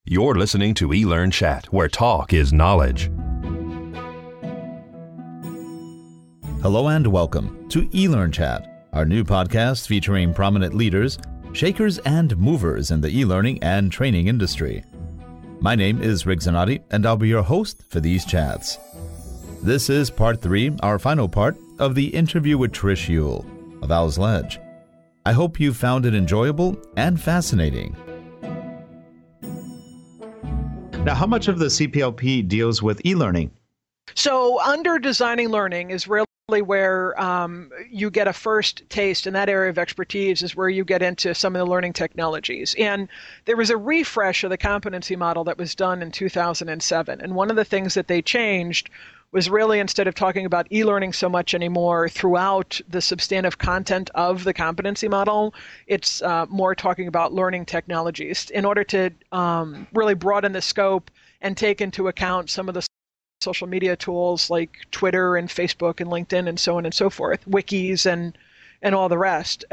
You're listening to eLearn Chat, where talk is knowledge. Hello and welcome to eLearn Chat, our new podcast featuring prominent leaders, shakers and movers in the e-learning and training industry. My name is Rick Zanotti, and I'll be your host for these chats. This is part 3, our final part of the interview with Trish Uhl of Owl's Ledge. I hope you found it enjoyable and fascinating. Now, how much of the CPLP deals with e-learning? So under designing learning is really where you get a first taste, and that area of expertise is where you get into some of the learning technologies. And there was a refresh of the competency model that was done in 2007. And one of the things that they changed was really, instead of talking about e-learning so much anymore throughout the substantive content of the competency model, it's more talking about learning technologies in order to really broaden the scope and take into account some of the social media tools like Twitter and Facebook and LinkedIn and so on and so forth, wikis and all the rest.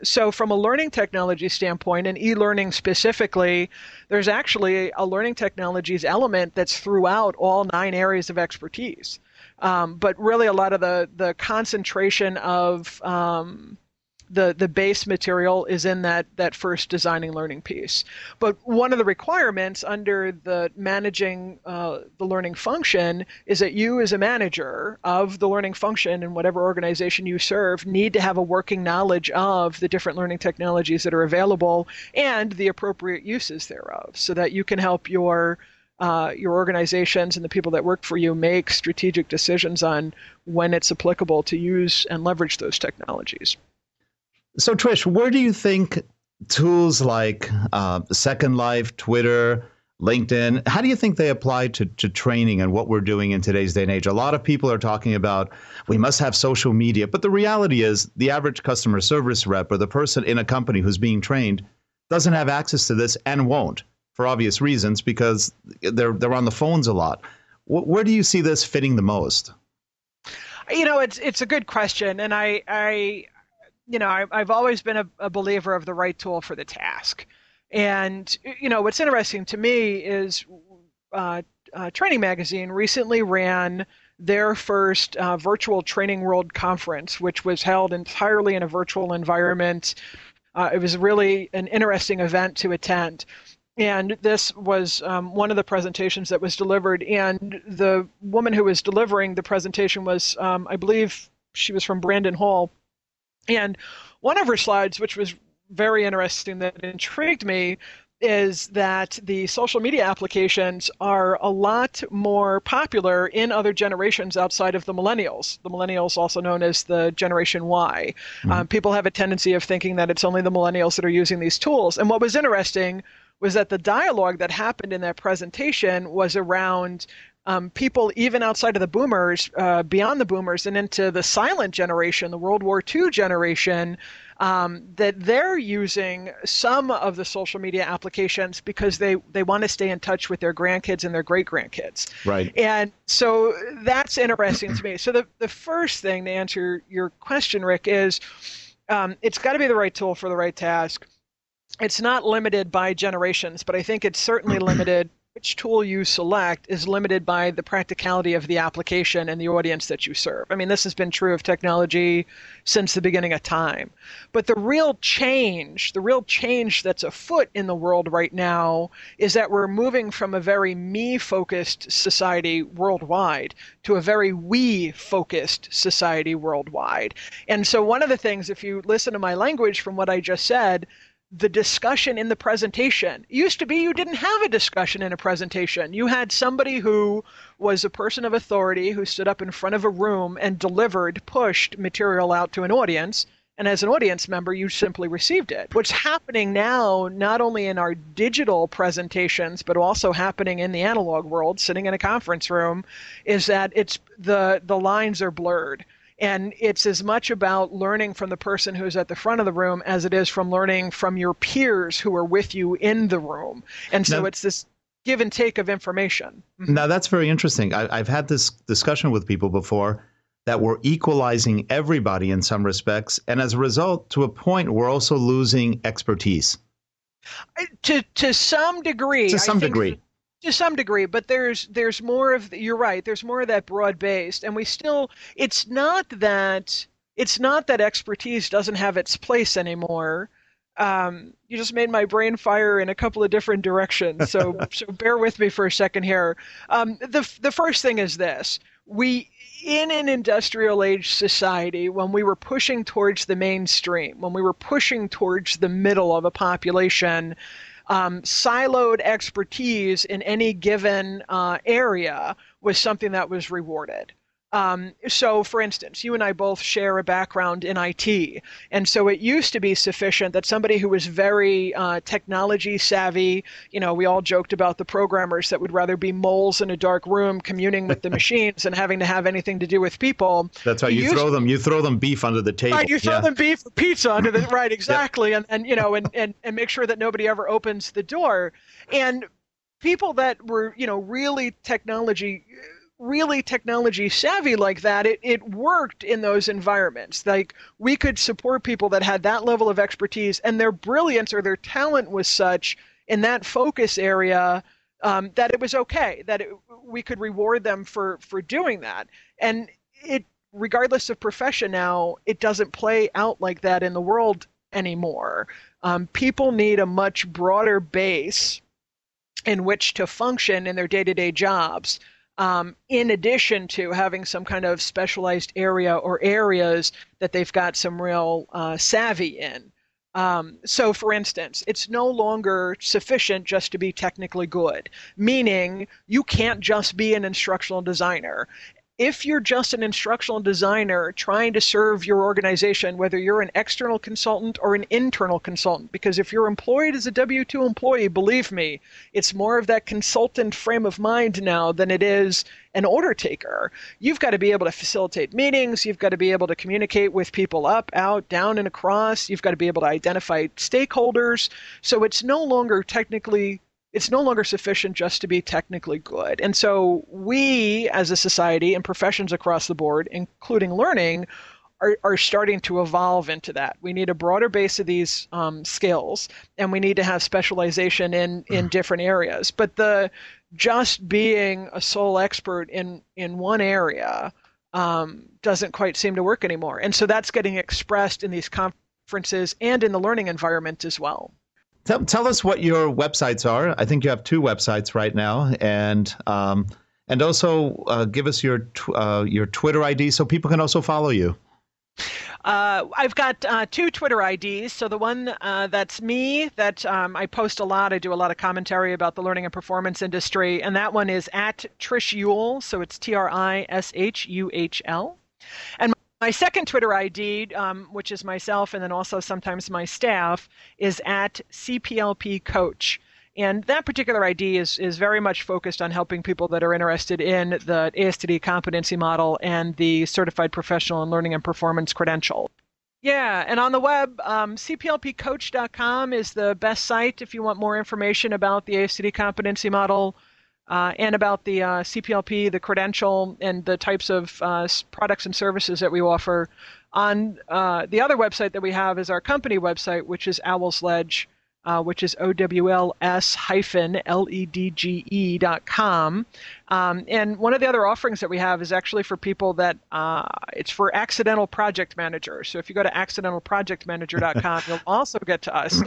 So from a learning technology standpoint, and e-learning specifically, there's actually a learning technologies element that's throughout all 9 areas of expertise. But really a lot of the concentration of the base material is in that first designing learning piece. But one of the requirements under the managing the learning function is that you as a manager of the learning function in whatever organization you serve need to have a working knowledge of the different learning technologies that are available and the appropriate uses thereof, so that you can help your organizations and the people that work for you make strategic decisions on when it's applicable to use and leverage those technologies. So, Trish, where do you think tools like Second Life, Twitter, LinkedIn, how do you think they apply to training and what we're doing in today's day and age? A lot of people are talking about we must have social media, but the reality is the average customer service rep or the person in a company who's being trained doesn't have access to this and won't, for obvious reasons, because they're on the phones a lot. Where do you see this fitting the most? You know, it's a good question, and I've always been a believer of the right tool for the task. And, what's interesting to me is Training Magazine recently ran their first virtual Training World Conference, which was held entirely in a virtual environment. It was really an interesting event to attend. And this was one of the presentations that was delivered. And the woman who was delivering the presentation was, I believe she was from Brandon Hall. And one of her slides, which was very interesting, that intrigued me, is that the social media applications are a lot more popular in other generations outside of the millennials. The millennials, also known as the Generation Y. Mm-hmm. People have a tendency of thinking that it's only the millennials that are using these tools. And what was interesting was that the dialogue that happened in that presentation was around people even outside of the boomers, beyond the boomers, and into the silent generation, the World War II generation, that they're using some of the social media applications because they want to stay in touch with their grandkids and their great-grandkids. Right. And so that's interesting to me. So the first thing, to answer your question, Rick, is it's got to be the right tool for the right task. It's not limited by generations, but I think it's certainly limited. Which tool you select is limited by the practicality of the application and the audience that you serve. I mean, this has been true of technology since the beginning of time. But the real change that's afoot in the world right now is that we're moving from a very me-focused society worldwide to a very we-focused society worldwide. And so one of the things, if you listen to my language from what I just said, the discussion in the presentation used to be you didn't have a discussion in a presentation. You had somebody who was a person of authority who stood up in front of a room and pushed material out to an audience. And as an audience member, you simply received it. What's happening now, not only in our digital presentations, but also happening in the analog world, sitting in a conference room, is that it's the lines are blurred. And it's as much about learning from the person who's at the front of the room as it is from learning from your peers who are with you in the room. And so it's this give and take of information. Now, that's very interesting. I've had this discussion with people before that we're equalizing everybody in some respects. And as a result, to a point, we're also losing expertise. To some degree, To some I think degree. to some degree, but there's more of you're right. There's more of that broad based, and we still. It's not that expertise doesn't have its place anymore. You just made my brain fire in a couple of different directions, so bear with me for a second here. The first thing is this: we in an industrial age society, when we were pushing towards the mainstream, when we were pushing towards the middle of a population, siloed expertise in any given area was something that was rewarded. So, for instance, you and I both share a background in IT. And so it used to be sufficient that somebody who was very technology savvy, we all joked about the programmers that would rather be moles in a dark room communing with the machines than having to have anything to do with people. That's right. You throw them beef under the table. Right, you throw them beef or pizza under the right, exactly. Yep. And make sure that nobody ever opens the door. And people that were, really technology savvy like that, it worked in those environments. Like, we could support people that had that level of expertise, and their brilliance or their talent was such in that focus area that it was okay, that we could reward them for doing that. And regardless of profession now, it doesn't play out like that in the world anymore. People need a much broader base in which to function in their day-to-day jobs. In addition to having some kind of specialized area or areas that they've got some real savvy in. So, for instance, it's no longer sufficient just to be technically good, meaning you can't just be an instructional designer. If you're just an instructional designer trying to serve your organization, whether you're an external consultant or an internal consultant, because if you're employed as a W-2 employee, believe me, it's more of that consultant frame of mind now than it is an order taker. You've got to be able to facilitate meetings. You've got to be able to communicate with people up, out, down, and across. You've got to be able to identify stakeholders. So it's no longer sufficient just to be technically good. And so we, as a society and professions across the board, including learning, are starting to evolve into that. We need a broader base of these skills, and we need to have specialization in different areas. But just being a sole expert in one area doesn't quite seem to work anymore. And so that's getting expressed in these conferences and in the learning environment as well. Tell us what your websites are. I think you have 2 websites right now, and also give us your Twitter ID so people can also follow you. I've got 2 Twitter IDs. So the one that's me, that I post a lot. I do a lot of commentary about the learning and performance industry, and that one is at Trish Uhl. So it's TRISHUHL. And my second Twitter ID, which is myself and then also sometimes my staff, is at CPLP Coach. And that particular ID is very much focused on helping people that are interested in the ASTD competency model and the Certified Professional in Learning and Performance credential. Yeah, and on the web, cplpcoach.com is the best site if you want more information about the ASTD competency model. And about the CPLP, the credential, and the types of products and services that we offer. On the other website that we have is our company website, which is Owl's Ledge, which is OWLS-LEDGE.com. And one of the other offerings that we have is actually for people that it's for accidental project managers. So if you go to accidentalprojectmanager.com, you'll also get to us.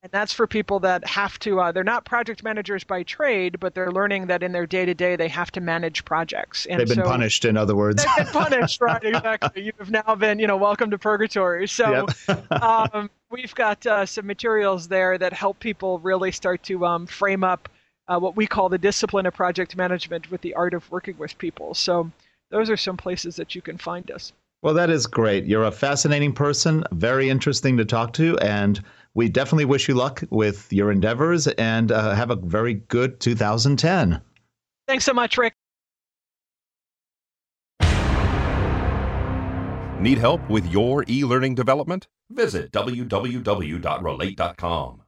And that's for people that have to, they're not project managers by trade, but they're learning that in their day-to-day they have to manage projects. And they've been punished, in other words. They've been punished, right, exactly. You have now been, welcome to purgatory. So yep. We've got some materials there that help people really start to frame up what we call the discipline of project management with the art of working with people. So those are some places that you can find us. Well, that is great. You're a fascinating person, very interesting to talk to, and we definitely wish you luck with your endeavors, and have a very good 2010. Thanks so much, Rick. Need help with your e-learning development? Visit www.relate.com.